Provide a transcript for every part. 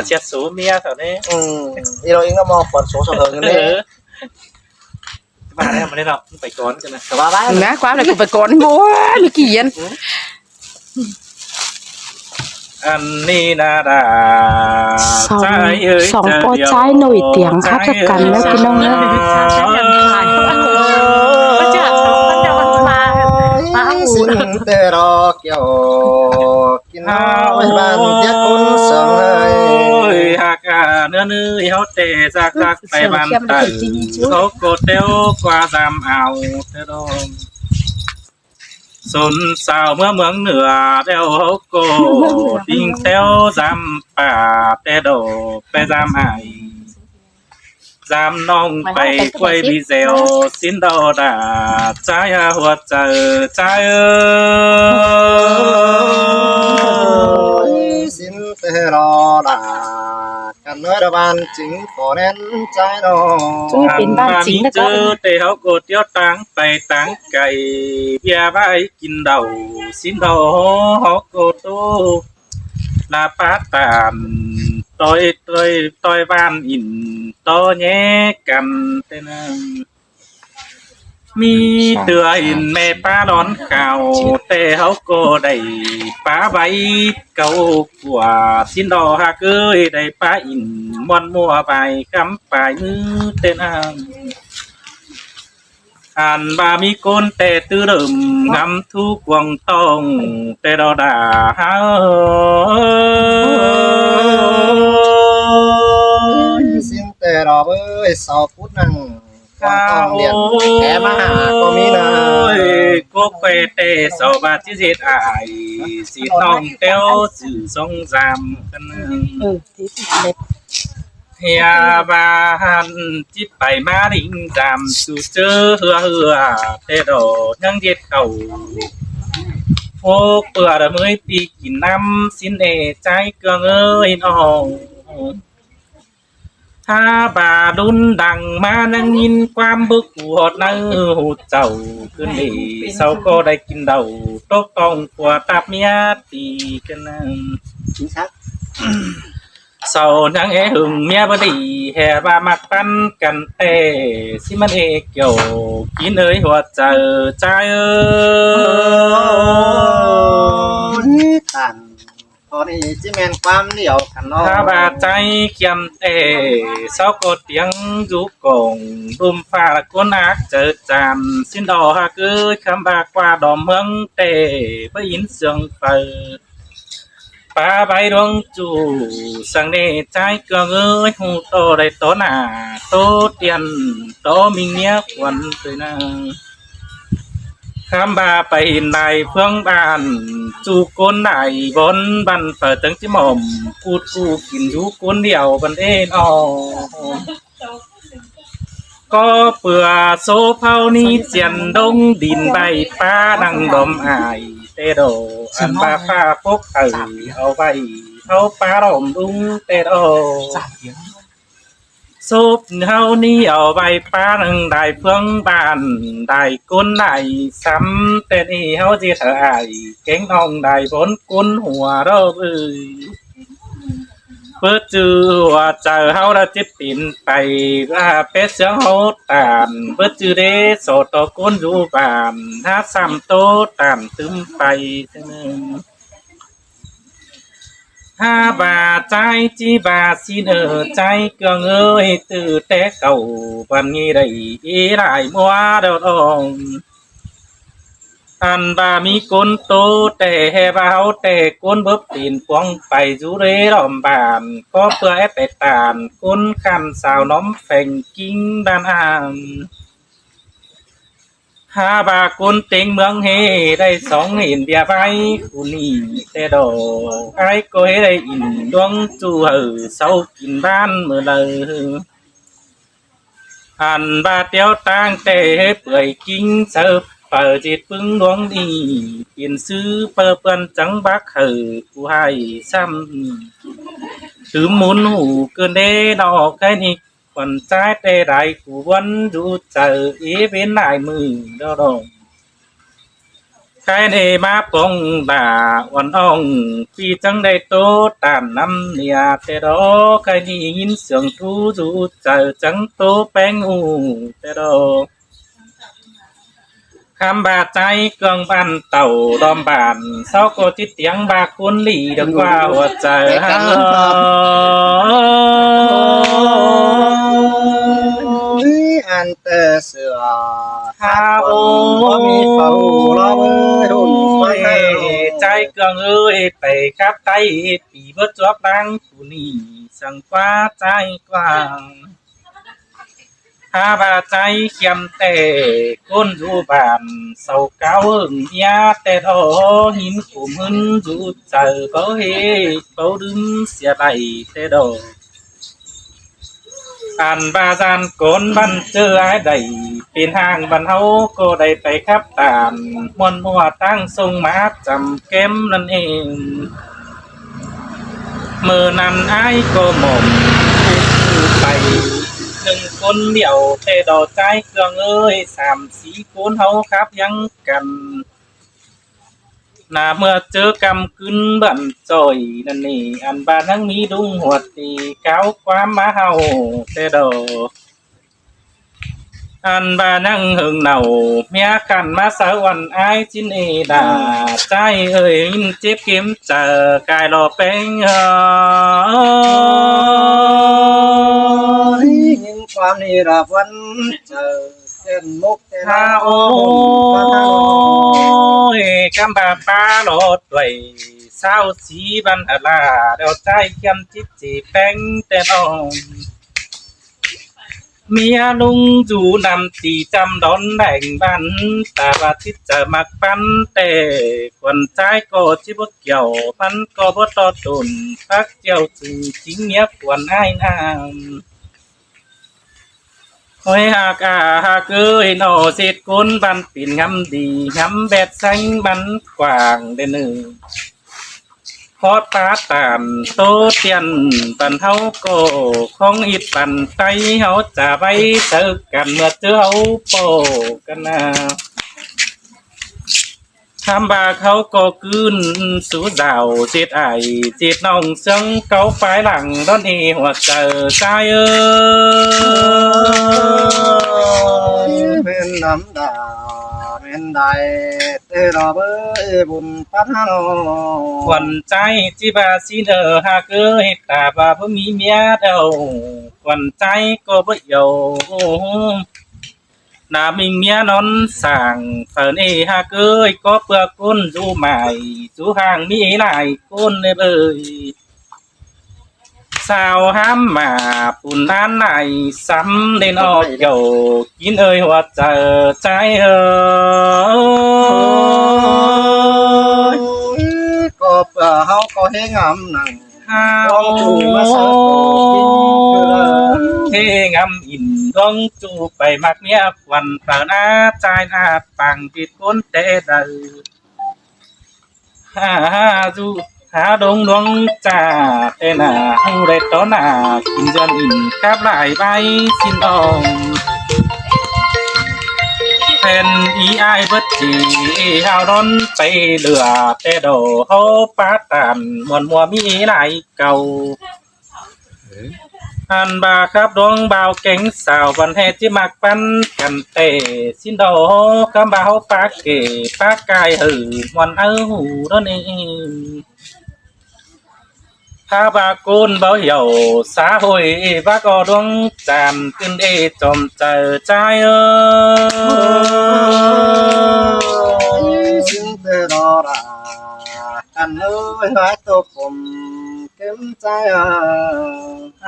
เช็ดสูเมียเท่านี้นี่เราเองก็มองปวดโซ่เถิงกันเลยมาแล้วมาได้หรอกไปก่อนกันนะแต่ว่าบ้านนะความอะไรกูไปก่อนบัวมีกี่ยันอันนี้นาดาสองปอใจหน่อยเตียงคัดกันแล้วพี่น้องนะสิ่งแต่รอเกี่ยวกินน้ำบ้านเจ้าคนสองเลยหากเนื้อเขาเตะจากไปบ้านไต่เขาโกเตียวกว่าตามเอาเท่าดงสนสาวเมืองเหนือเดียวเขาโกดิ้งเตียวจำป่าแต่โดไปจำไอจำน้องไปกล้วยบีเซลสินดอดาใจหัวใจใจสินเตรอดากันเนื้อบ้านจริงขอแน่นใจน้องจะเป็นบ้านจริงนะก็เตะเขาโกเตียวตังไปตังไก่เบียร์ใบกินเดาสินดอเขาโกโตลาปาตานต่อยบ้านอินต่อแย่กันเต้นมีเตืออินแม่ป้าร้อนเก่าแต่เขาก็ได้ป้าใบเก่ากว่าสินดอหากเอ้ยได้ป้าอินมวนมัวไปคำปลายมือเต้นอันบามีก้นแต่ตื้อเริ่มงำทุกวงต้องแต่ดอดาฮาสินแต่รอเบ้ยสาวพุทธนั่งต้องเรียนแกมาหาก็มีนะก็ไปเตะสาวบาที่เจ็ดอายสีต้องเต้วสื่อทรงจำกันเฮียบานจิตไปมาดิ่งจำสู่เจอเหือเตะดอยังเย็ดเก่าโอ้เปิดมือปีกินน้ำสินเอใจเกลือเงยน้องถ้าบาดุนดังมานั่งยินความบึกปวดนั่งหูเจ้าขึ้นดีเศร้าก็ได้กินเดาตกต้องปวดตับเมียตีกันนั่งเศร้านั่งหึงเมียบดีแห่บามักปั้นกันเตสิมันเกี่ยวกินหัวใจใจตันพอนี่จิแมนความเหนียวกันเนาะถ้าบาใจเขียมเตเศร้าก็เตียงยุกงรุมฟ้าก้นอักเจอจามสินดอหากคำบากว่าดอมเมืองเตไปยินเสียงเปิดป้าใบดวงจูสังเนใจเกลือหูโตได้โตหนาโตเตียนโตมิงเนี้ยควันตัวนาคำบาไปในเพื่องบ้านจูก้นไหนบนบันเปิดตั้งจิหม่อมพูดกูกินอยู่ก้นเดียวบันเอ็นอก็เปื่อโซเผานี้เจียนดงดินใบป้านังดมอายเตโดอันปาฟ้าพกเอาไปเขาป้าดมดุงเตโดซุปเฮานี่เอาใบป้าหนึ่งได้เพื่องบ้านได้ก้นได้ซ้ำแต่นี่เฮาจีเถอะไอเก่งน้องได้บนก้นหัวเราเพื่อจือว่าเจอเฮาละจิตปินไปว่าเป็ดเสียงเฮาตานเพื่อจือเดโสตก้นอยู่บ้านถ้าซ้ำโตตามตึมไปเท่านึงห้าบาใจจีบาสิเนอใจเกลือเงยตื่นแต่เก่าวันนี้ได้หลายมัวดองอันบามีก้นโตแต่แห่บาเฮาแต่ก้นเบิบตีนปวงไปจูเรรอมบานก็เพื่อให้ไปตานก้นคันสาวน้อมแฝงกิ้งด้านอ่างหาบากุนเต็งเมืองเฮได้สองเห็นเบียร์ใบคุนี่แต่ดอกไอ้ก็ให้ได้อินดวงจูเศร้ากินบ้านเมื่อเลยหันบาเตียวตั้งแต่เปื่อยกิ้งเสิร์ฟเปิดจิตปึ้งดวงดีเปลี่ยนซื้อเปิดเปิ้นจังบักผู้ให้ซ้ำถือมุนหูเกินเด้ดอกแค่นี้คนใจแต่ได้กูวันดูเจอเป็นหลายมือดอง cái này má bông đà oan ong vì chẳng đây tố tàn năm nia thế đó cái này nhìn sương thu du chờ chẳng tố bén u thế đó khám bà trái cương ban tàu đom bàn sau cô tí tiếng ba cuốn lì được qua hoa trời ha an tơ sửa ha có mi phẩu lo bơi hồn ôi trái cương ơi tẩy khắp tay bị bớt chóp đang phụ nì sang qua trái quang ha bà trái khiêm tề côn du bàn sầu cao hưởng ya tề đó nhìn cùng hưng du chờ có hê có đứng xe đầy tề đồ ăn ba gian côn ban chưa ai đầy tiền hàng ban hấu cô đầy tay khắp tàn muôn mùa tăng sông mát chầm kém lần em mờ nằn ai cô mồm tay đừng côn miểu tề đồ trái cường ơi sàm xí côn hấu khắpยังกันนาเมื่อเจอกำขึ้นบันจอยนั่นนี่อันบ้านทั้งมีดุงหัวตีเก้าความมาเฮาแต่ดออันบ้านนั่งหึงเหนาเมียขันมาสาวันอายจินเอดาใจเอ่ยเจ็บเข็มเจอกายรอแป้งnhữngความนี่ระวันเจอเต้นมุกเต้น ฮาโอ้ยคำบาปาโลดไว้เศร้าสีบันลาเดาใจเขียมจิตจีแป้งแต่น้องเมียลุงจูนำตีจำดอนแบ่งบันแต่ว่าที่จะมักปันแต่คนใจก็จิบเกี่ยวพันก็บ่ต่อตุนพักเจียวจึงจริงเงียบควรอ้ายน้ำหอยหากหากเอ้ยนอเศษก้นบันปิ่นงำดีงำแบบสังบันกว่างเดนึงพอดปาตามโตเตียนปันเฮาโกของอิดปันไตเฮาจะไว้เจอกันเมื่อเจอเฮาโปกันนะทำบาเขาก็คืนสู่ดาวเจ็ดไอเจ็ดน้องเสียงเกาปลายหลังดอนเอหัวเจอใจเอ้ย bên nắm đà bên đại tê rò bơi bùn phát hà nội ขวัญใจจิบาสิเนอหากเอ้ยตาบาบ่มีเมียเดาขวัญใจก็บ่เหี่ยวนามิงเมียนอนสั่งเฟินเอหากเอ้ยก็เปลือกก้นจูใหม่จูห่างมีหลายก้นเลยเอ้ยสาวห้ามมาปุ่นด้านไหนซ้ำได้นอกเกี่ยวกินเอ้ยหัวเจอใจเอ้ย có bờ hao có hé ngắm nặng ข้าว จูมาสาโกกินคือ เทงำอินดวงจูไปมักเมียควันเปล่าหน้าใจหน้าปังจิตก้นเตะเดือหาจูหาดงดวงจ่าเตน่าหูได้ต้นหน้ากินจนอินครับหลายใบสินดองแผ่นอีไอเบิดจีเฮาดอนไปเหลือแต่โดเฮาปาตานมวนมัวมีหลายเก่าอันบาครับดวงบ่าวเก่งสาวบันเทศที่มักปันกันเตสินโดคำบ่าวปากเกปากกายหือวันเอาหูดอนเองถ้าบากูนเบาเหี่ยวสาหอยบาก็ดวงจานขึ้นเอจอมเจอใจเอ้ย xin tê rò ra ăn ơi hái tô cùng kiếm trái à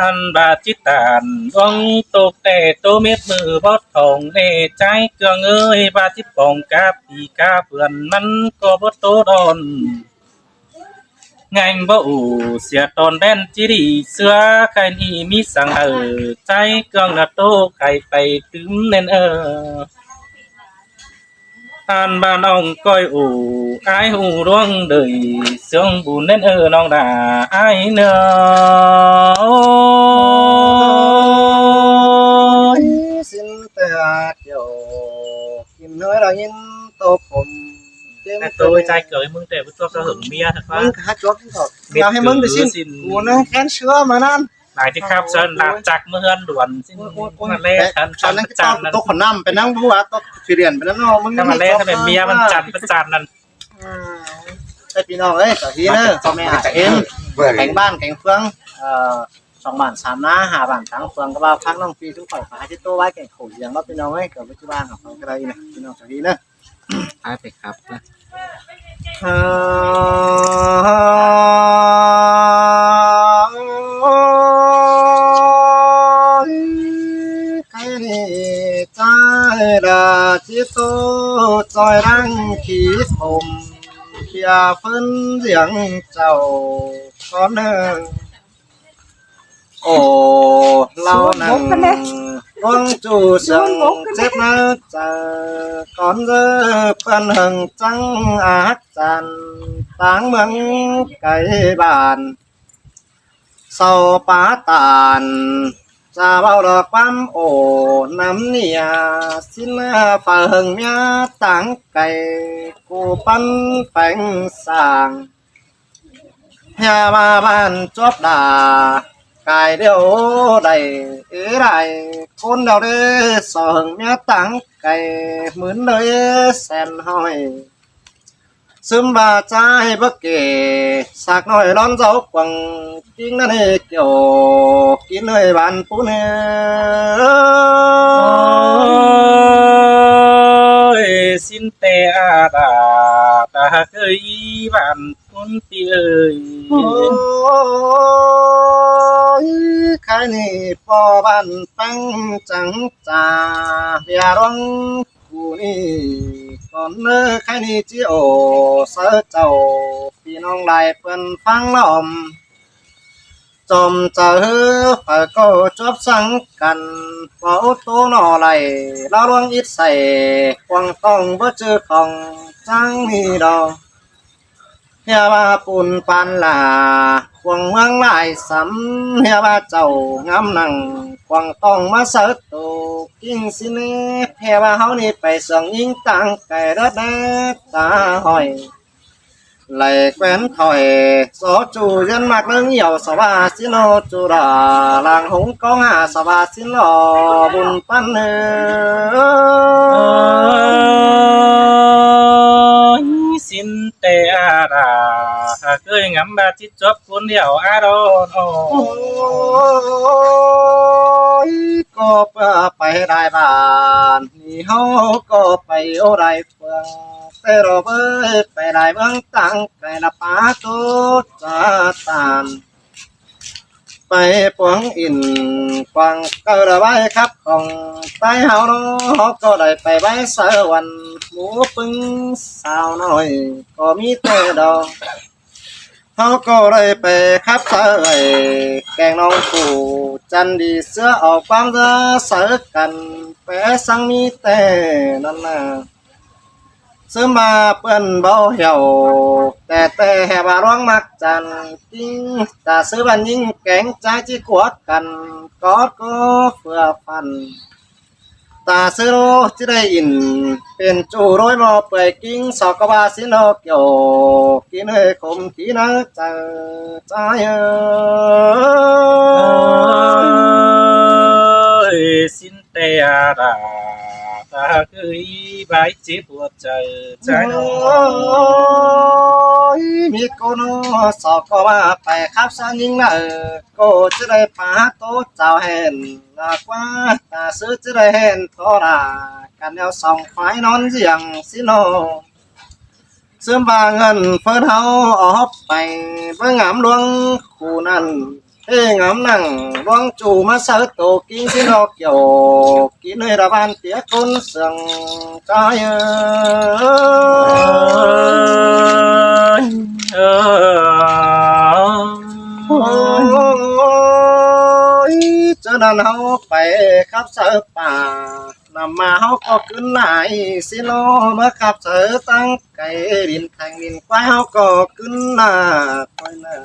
อันบาจิตานดวงตกแต่โตเม็ดมือบอดทองเนใจเกลืองเอ้ยบาจิปองกาปีกาเปื่อนมันก็บดโตดอนไงบ่อูเสียตอนแดนจิรีเสือใครนี่มีสังใจเกลืองนาโตใครไปถึงเน่นอันบ้านน้องก้อยอูอายหูร่วงเดยเสียงบุญเน่นน้องด่าอายเนอ xin tê kiểu kim nơi là nhìn tô cùng kiếm tôi trai cưới mừng để bữa cho hưởng mía thật มึง quá หาจวบที่เขาอยากให้มึงไปสิ้นกูนะแค้นเชื้อมานั่น này thì khắp sơn lạc chặt mưa hơn đuổi xin mà lê thần ตอน thần นั้น bất ก็ต้อง chặt ตกขนำไปนั่งบัวตกฟิเรียนไปนั่งนอมึง ถ้ามาเล่นถ้าเป็นเมียมันจัดประจันนั่น ไอ้พี่น้องเอ้ยต่อทีเนอะพ่อแม่อาจจะเอ็นแข่งบ้านแข่งเฟือง2 บาท 3 น้า5 บาททั้งเฟืองก็ว่าพักน้องปีทุกข่อยฟ้าที่โตไว้แข่งขู่เสียงว่าพี่น้องเอ้ยกับวิจบ้านของเขาก็ได้นะพี่น้องต่อทีเนอะ ไปครับนะ cái này trái là chỉ tô tròi răng khí phồng kia phân riêng chầu con ồ lao nằng con chủ sừng xếp nó chờ con dơ phân hừng trắng ác tràn táng mừng cái bàn sau phá tàn ra bao đợt bám ổ nắm nia xin phà hừng mía táng cày cô bắn phanh sàng nhà ba bàn chóp đà cài đều đầy ế đầy con đào đê sò hừng mía táng cày mướn nơi sen hỏi sớm bà trai bất kể sạc nồi đón dấu quăng kín nơi kiểu kín nơi bàn phú nè xin tè đà ta ơi bạn phun ti ơi cái này po bàn tăng trắng trà bia rong cù ni còn cái này chỉ ổ sơ chầuพี่น้องหลายเปิ้นฟังล้อมจอมเจอฝ่ายก็จบสังกันเฝ้าตัวหน่อไหลเราลวงอิดใส่ควงต้องบ่เจอของจังนี่ดอกเฮียว่าปุ่นปานลาควงเมืองหลายสำเฮียว่าเจ้างามนั่งควงต้องมาเสิร์ตโตกิ้งสิเนเฮียว่าเฮานี่ไปเสียงยิงตังไก่รถแดดตาหอยlại quen thổi gió chủ dân mặc lưng nhiều sao ba xin lô chủ đà làng húng có ngà sao ba xin lò bùn pan xin tè đà cười ngắm ba chít chóp cuốn điệu á đô có phải đại bản thì hô có phải ô đại phương tê rô với phải đại băng tăng cái là phá tốt cha tàn phải quăng in quăng cơ là bay khắp phòng tay hào nó họ có đại phải bay sợ quần múa pưng sao nói có mi tê đâu họ có đại phải khắp sợ ấy kèng nông phủ chân đi sữa ở quang ra sợ cần phải sang mi têนั่นน่ะซื้อมาเปิ้นเบาเหี่ยวแต่แหบาร้องมักจันจริงแต่ซื้อบันยิ่งแกงใจที่ขวดกันก็เฟื่อฟันตาซื้อโลที่ได้ยินเป็นจูร้อยมอเปื่อยกิ้งสอกกบาสินอเกี่ยวกินให้คมขีนะเจอใจxin tè đà ta ơi bái chế buộc trời trái nó มีโกโนสอกก็ว่าไปครับซานิงนะโกจะได้พาโตเจ้าเห็นลากว่าตาซื้อจะได้เห็นโทรากันแล้วส่องไฟนอนเสียงสิโนซื้อบาเงินเฟิร์นเฮาออกไปเบิ่งงามลวงคู่นั้นเอ้งามนั่งลวงจู่มาเสิร์ตโตกินสิโนเกี่ยวกินให้ระบานเตียคนเสียงใจcho nên hao phải khắp sởป่า nằm mà hao có cứ lại xin lo mới khắp sở tăng cái điện thành điện quái hao có cứ là quay là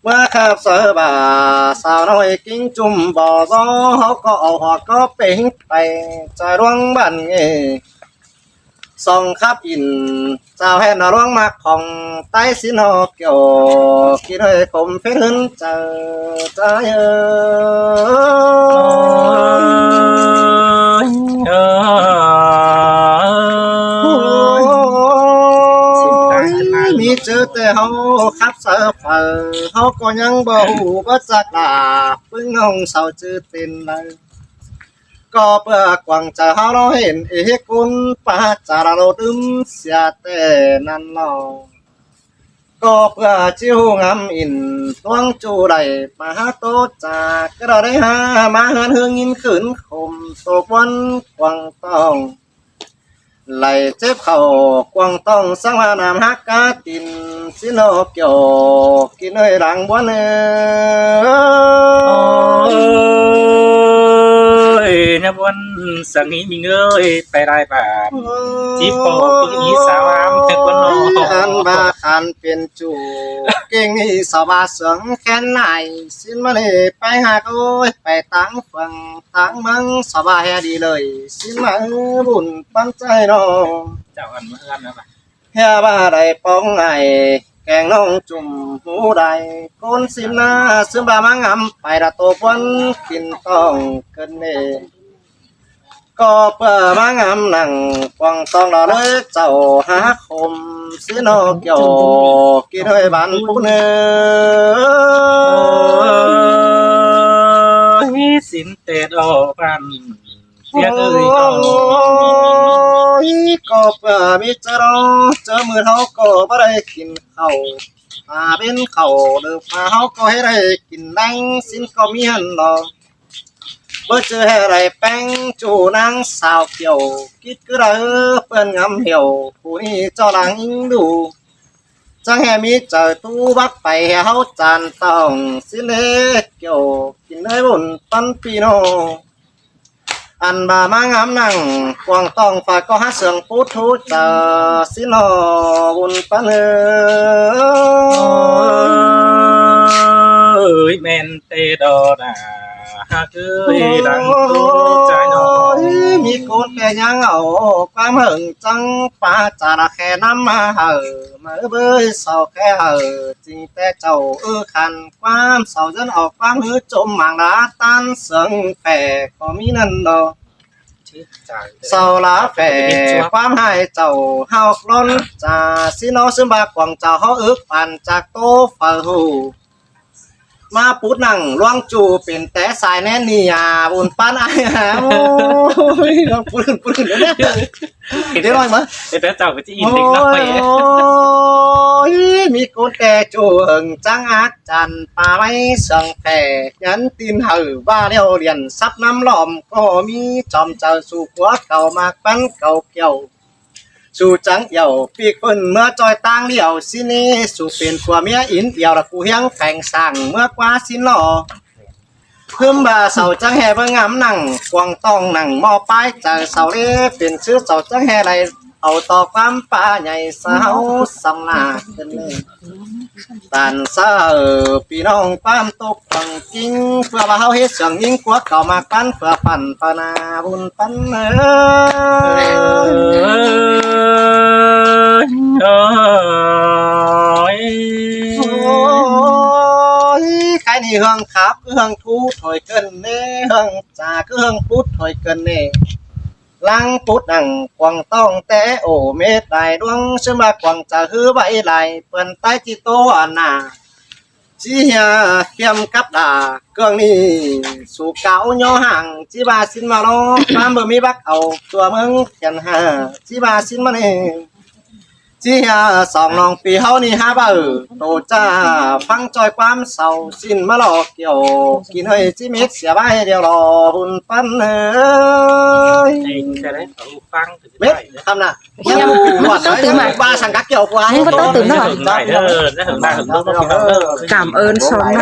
mới khắp sở bà sao nói kính chùm bò gió hao có hoặc có bình bày trời đoan bản nghề ส่องขับอินเจ้าแห่นร้องมาของใต้สินอเกี่ยวกินให้คมเฟ้นเจอใจมีเจอแต่เฮาขับเสือเฝ้าเฮาก็ยังบ่ฮู้บ่จักลาปึ้งงงเศร้าจื้อตินเลยก็เพื่อกวางจะเฮาเราเห็นเอกกุลปาจาราโลดึมเสียแต่นั้นเนาก็เพื่อจิ้วงามอินตวงจูได้มาหาโตจากก็ได้หามาเฮือนเฮืองยินขืนคมตกวันกวางต้องไหลเจ็บเข่ากวางต้องสังวานามฮักกาตินสิโนเกี่ยวกินเอ้ยหลังบัวเนื้อวันสังนี้มีเงยไปได้ป่านจีบโปพึ่งอีสาวามเทควันโนอันบาคันเป็นจูเก่งนี่สบาเสืองแค่ไหนสินมาเลยไปหาโอ้ยไปตั้งฟังตั้งมังสบายดีเลยสินมาบุญปั้นใจน้องเจ้าอันเมื่อกันนะป่ะเฮียบ้าได้ป้องไงแกงน้องจุ่มหูได้ก้นสินนาซึ่งบามังอำไปละตัววันกินต้องเกินเนก็เปิดมางามหนังกวางตองเราเลยเจ้าหาคมสิโนเกี่ยวกินด้วยบ้านผู้เนื้อสินเตดอบันเสียเอ้ยก็เปิดมิจรเจอมือเขาก็ไม่ได้กินข้าวเป็นข้าวหรือฟ้าเขาก็ให้ได้กินนั่งสินก็มีหันหรอกเมื่อเจออะไรแป้งจูนางสาวเกี่ยวคิดก็ได้เปิ้นงำเหี่ยวผู้นี้เจ้าหลังดูจังแห่มีเจอตู้บักไปเฮาจานต้องสิเล็กเกี่ยวกินได้บุญปันปีโนอันบามางามนั่งกวางต้องฝากก็หาเสียงพูดทูเจอสิโนบุญปันแมนเตดอนาหากเอ้ยดังตัวใจน้อยมีคนแก่ยังเอาความหึงจังป้าจาระแค่น้ำมาเหอมาเบยเศร้าแค่เหอจริงแต่เจ้าคันความเศร้าจนออกความหือจมหมางลาตันเสียงแฝกก็มีนั่นดอกเศร้าลาแฝกความหายเจ้าเฮาคล้นจ่าสิโนซึมบากวางเจ้าเฮาปั่นจากโตฝ่าหูมาปุดนั่งล่วงจูเป็นแต่สายแน่นี่ยาบุญปั้นไอ้หาโอ้ยปุดเนี่ยเห็นได้ร้อยมั้ยแต่เจ้าก็จะอินเด็กน้อยมีกูแต่จูหึงจังอักจันป่าไม้เสียงแผ่ยันตีนหือว่าเลี้ยวเรียนซับน้ำหลอมก็มีจอมเจ้าสู่หัวเก่ามากปั้นเก่าเกี่ยวสู่จังเหี่ยวปีกเพิ่นเมื่อจอยตางเลี้ยวสินี่สู่เป็นผัวเมียอินเดียวละกูเฮียงแฝงสั่งเมื่อกว่าสินหล่อเพิ่มบ่าเสาจังแห่เบิ่งงามนั่งกวางต้องนั่งมอป้ายเจอเสาเล่เป็นชื่อเสาจังแห่ไรเอาต่อความป่าใหญ่สาวสำนาขึ้นเลยตันเสาพี่น้องป้ามตกฟังจริงเพื่อว่าเฮาเฮ็ดเสียงยิ่งกว่าเก่ามาปั้นเพื่อปั่นปนาบุญปั้นใครนี่เฮืองขับเฮืองทูถอยเกินเน่เฮืองจ่าเฮืองพุทธถอยเกินเน่ลังพุทธนั่งกวางต้องแต่โอเมตได้ดวงเชื่อมากวางจะฮือใบไหลเปิ้นใต้จิโตอันนาจีเฮียเขียมกับดาเครื่องนี้สู่เก่าย่อห่างจีบาสินมาโลความบ่มีบักเอาตัวมึงกันหาจีบาสินมานี่จีเฮียสองน้องปีเฮานี่หาบ่โตจ้าฟังจอยความเศร้าสินมาหลอกเกี่ยวกินให้จีเม็ดเสียใบเดียวรอหุ่นปั้นจะได้ฟังเม็ดทำน่ะยังต้องตื่นมาบ้าสังกัดเกี่ยวกว่าก็ต้องตื่นหน่อยได้เด้อได้ถึงได้ถึงต้องcảm ơn son